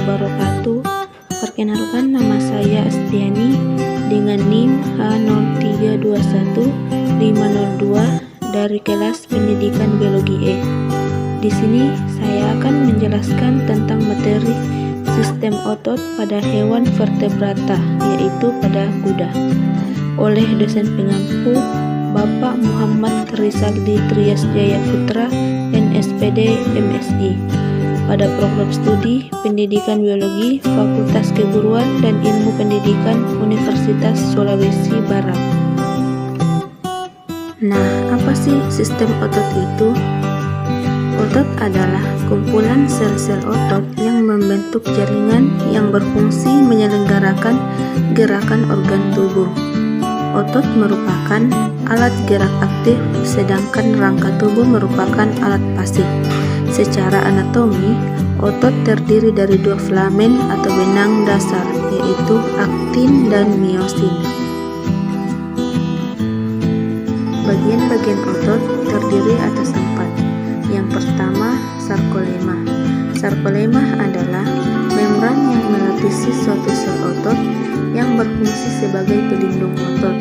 wabarakatuh. Perkenalkan, nama saya Astiani dengan NIM H0321502 dari kelas Pendidikan Biologi E. Di sini saya akan menjelaskan tentang materi sistem otot pada hewan vertebrata, yaitu pada kuda, oleh dosen pengampu Bapak Muhammad Rizaldi Trias Jaya Putra, NSPD MSI, pada program studi Pendidikan Biologi Fakultas Keguruan dan Ilmu Pendidikan Universitas Sulawesi Barat. Nah, apa sih sistem otot itu? Otot adalah kumpulan sel-sel otot yang membentuk jaringan yang berfungsi menyelenggarakan gerakan organ tubuh. Otot merupakan alat gerak aktif, sedangkan rangka tubuh merupakan alat pasif. Secara anatomi, otot terdiri dari dua filamen atau benang dasar, yaitu aktin dan miosin. Bagian-bagian otot terdiri atas 4. Yang pertama, sarkolema. Sarkolema adalah membran yang melapisi suatu sel otot yang berfungsi sebagai pelindung otot.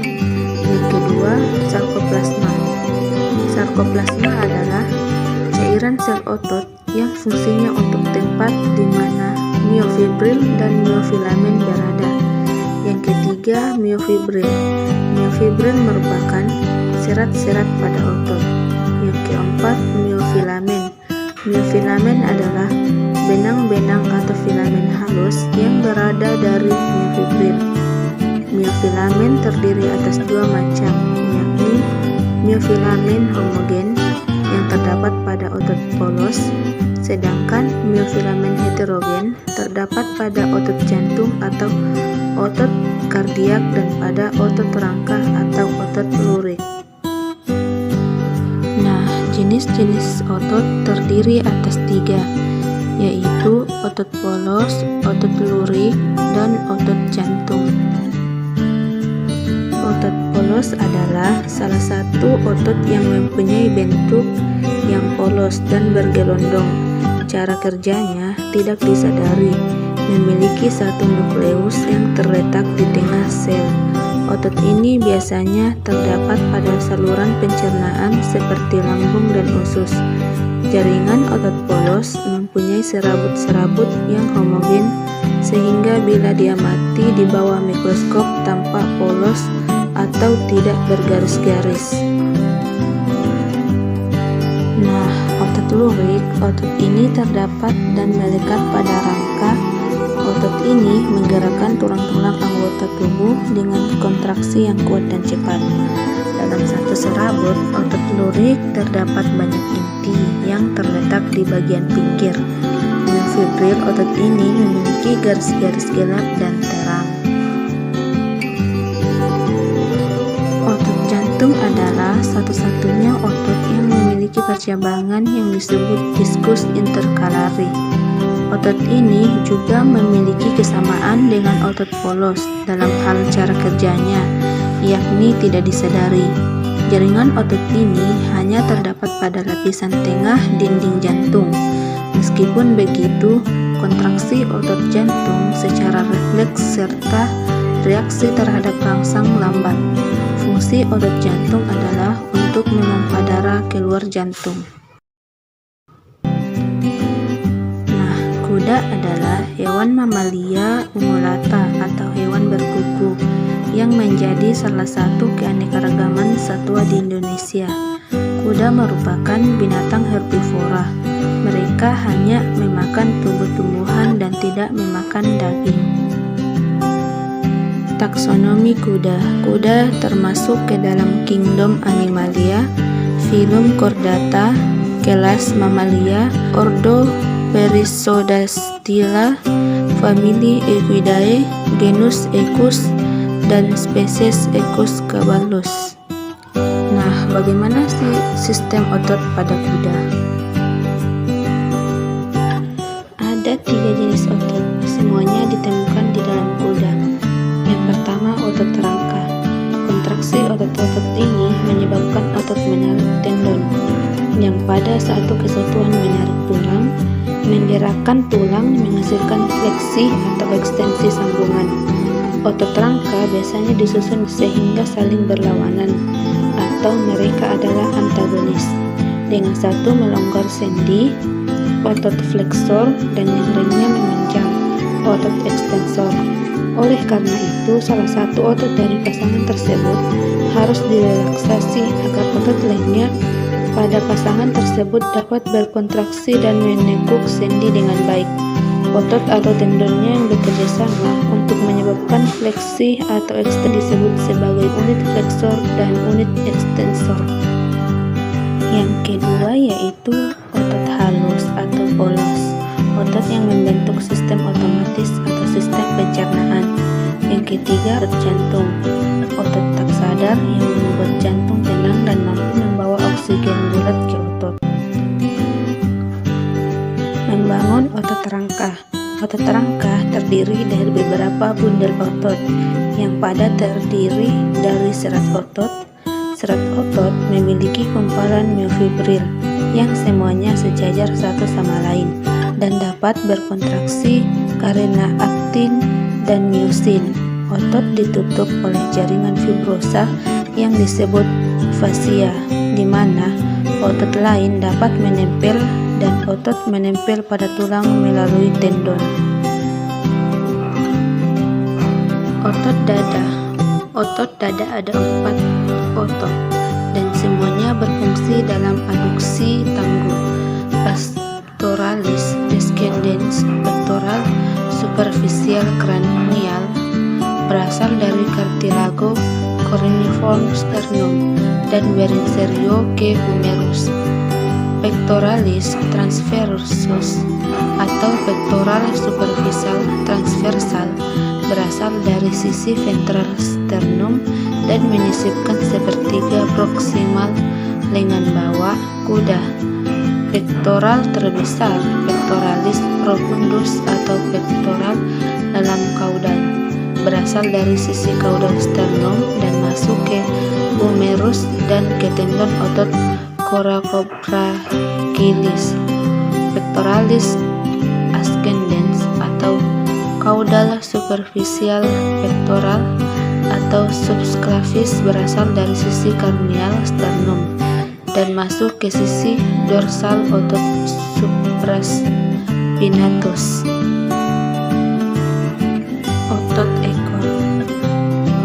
Yang kedua, sarkoplasma. Sarkoplasma adalah cairan sel otot yang fungsinya untuk tempat di mana miofibril dan miofilamen berada. Yang ketiga, miofibril. Miofibril merupakan serat-serat pada otot. Yang keempat, miofilamen. Miofilamen adalah benang-benang atau filamen halus yang berada dari miofibril. Miofilamen terdiri atas dua macam, yakni miofilamen homogen yang terdapat pada otot polos, sedangkan miofilamen heterogen terdapat pada otot jantung atau otot kardiak dan pada otot rangka atau otot lurik. Nah, jenis-jenis otot terdiri atas 3, yaitu otot polos, otot lurik, dan otot jantung. Otot polos adalah salah satu otot yang mempunyai bentuk yang polos dan bergelondong. Cara kerjanya tidak disadari, memiliki satu nukleus yang terletak di tengah sel. Otot ini biasanya terdapat pada saluran pencernaan seperti lambung dan usus. Jaringan otot polos mempunyai serabut-serabut yang homogen, sehingga bila diamati di bawah mikroskop tampak polos atau tidak bergaris-garis. Nah, otot lurik, otot ini terdapat dan melekat pada rangka. Otot ini menggerakkan tulang-tulang anggota tubuh dengan kontraksi yang kuat dan cepat. Dalam satu serabut otot lurik terdapat banyak inti yang terletak di bagian pinggir. Miofibril otot ini memiliki garis-garis gelap dan terang. Otot jantung adalah satu-satunya otot yang memiliki percabangan yang disebut diskus interkalari. Otot ini juga memiliki kesamaan dengan otot polos dalam hal cara kerjanya, yakni tidak disadari. Jaringan otot ini hanya terdapat pada lapisan tengah dinding jantung. Meskipun begitu, kontraksi otot jantung secara refleks serta reaksi terhadap rangsang lambat. Fungsi otot jantung adalah untuk memompa darah keluar jantung. Kuda adalah hewan mamalia ungulata atau hewan berkuku yang menjadi salah satu keanekaragaman satwa di Indonesia. Kuda merupakan binatang herbivora. Mereka hanya memakan tumbuh-tumbuhan dan tidak memakan daging. Taksonomi kuda. Kuda termasuk ke dalam kingdom Animalia, filum Chordata, kelas Mamalia, ordo Perissodactyla, famili Equidae, genus Equus, dan spesies Equus caballus. Nah, bagaimana sih sistem otot pada kuda? Ada 3 jenis otot, semuanya ditemukan di dalam kuda. Yang pertama, otot rangka. Kontraksi otot-otot ini menyebabkan otot menarik tendon, yang pada satu kesatuan menarik tulang menggerakkan tulang menghasilkan fleksi atau ekstensi sambungan. Otot rangka biasanya disusun sehingga saling berlawanan atau mereka adalah antagonis. Dengan satu melonggar sendi, otot fleksor, dan yang lainnya memanjang, otot ekstensor. Oleh karena itu, salah satu otot dari pasangan tersebut harus direlaksasi agar otot lainnya pada pasangan tersebut dapat berkontraksi dan menekuk sendi dengan baik. Otot atau tendonnya yang bekerja sama untuk menyebabkan fleksi atau ekstensi disebut sebagai unit fleksor dan unit ekstensor. Yang kedua yaitu otot halus atau polos, otot yang membentuk sistem otomatis atau sistem pencernaan. Yang ketiga, otot jantung, otot tak sadar yang membuat jantung tenang dan mampu membawa oksigen bulat ke otot. Membangun otot rangka. Otot rangka terdiri dari beberapa bundel otot yang pada terdiri dari serat otot. Serat otot memiliki gumpalan miofibril yang semuanya sejajar satu sama lain dan dapat berkontraksi karena aktin dan miosin. Otot ditutup oleh jaringan fibrosa yang disebut fascia, di mana otot lain dapat menempel dan otot menempel pada tulang melalui tendon. Otot dada. Otot dada ada 4 otot dan semuanya berfungsi dalam aduksi tangguh. Pectoralis descendens, pectoral superficial cranial, berasal dari cartilago corniform sternum dan berenserio ke humerus. Pectoralis transversus atau pectoral superficial transversal berasal dari sisi ventral sternum dan menyisipkan sepertiga proksimal lengan bawah kuda. Pektoral terbesar, pectoralis profundus atau pektoral dalam kaudal, berasal dari sisi kaudal sternum dan masuk ke humerus dan ke tendon otot coracobrachialis. Pectoralis ascendens atau caudal superficial pectoral atau subsclavis berasal dari sisi karnial sternum dan masuk ke sisi dorsal otot supraspinatus. Otot ekor.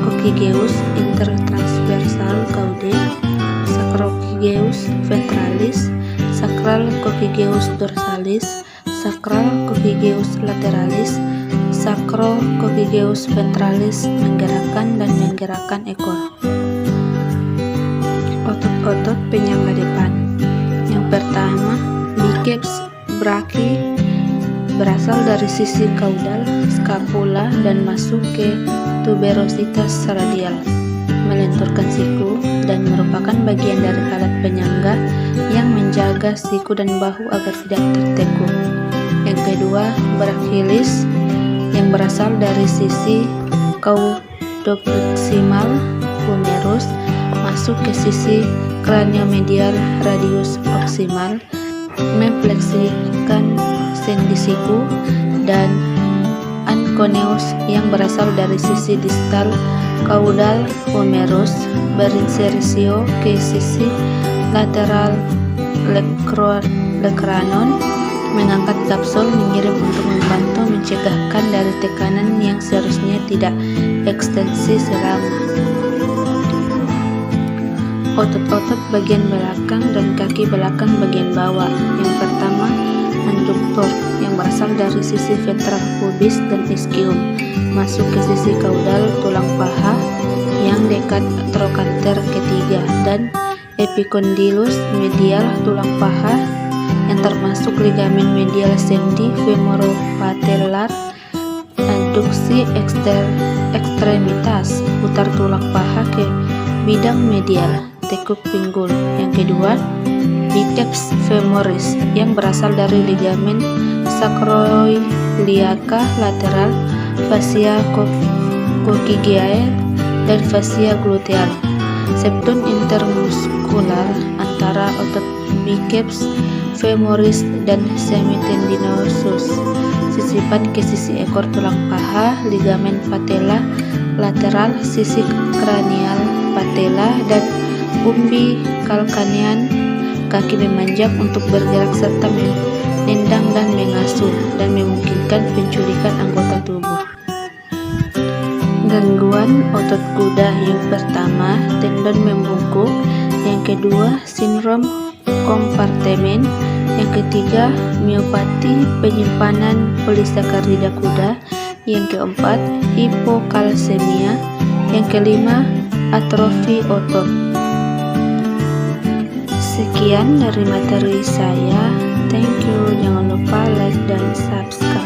Coccygeus intertransversal caude, Sacrococcygeus ventralis, Sacral coccygeus dorsalis, Sacral coccygeus lateralis, Sacrococcygeus ventralis menggerakkan dan menggerakkan ekor. Otot-otot penyangga depan. Yang pertama, biceps brachii berasal dari sisi kaudal, scapula dan masuk ke tuberositas radial, melenturkan siku dan merupakan bagian dari alat penyangga yang menjaga siku dan bahu agar tidak tertekuk. Yang kedua, brachialis yang berasal dari sisi caudoproximal humerus masuk ke sisi craniomedial radius proximal, memfleksikan sendi siku, dan anconeus yang berasal dari sisi distal caudal humerus berinserisio ke sisi lateral lekranon, mengangkat kapsul mengirim untuk membantu mencegahkan dari tekanan yang seharusnya tidak ekstensi selama. Otot-otot bagian belakang dan kaki belakang bagian bawah. Yang pertama, manduktor yang berasal dari sisi ventral pubis dan ischium, masuk ke sisi kaudal tulang paha yang dekat trochanter ketiga, dan epicondylus medial tulang paha yang termasuk ligamen medial sendi femoropatellar, adduksi ekstremitas putar tulang paha ke bidang medial, tekuk pinggul. Yang kedua, biceps femoris yang berasal dari ligamen sacroiliaca lateral, fascia coccygeae dan fascia gluteal. Septum intermuskular antara otot biceps femoris dan semitendinosus. Sisipan ke sisi ekor tulang paha, ligamen patella lateral, sisi kranial patella, dan umbi kalkanean. Kaki memanjang untuk bergerak serta menendang dan mengasuh, dan memungkinkan penculikan anggota tubuh. Gangguan otot kuda yang pertama, tendon membungkuk. Yang kedua, sindrom kompartemen. Yang ketiga, miopati penyimpanan polisakarida kuda. Yang keempat, hipokalsemia. Yang kelima, atrofi otot. Sekian dari materi saya. Thank you. Jangan lupa like dan subscribe.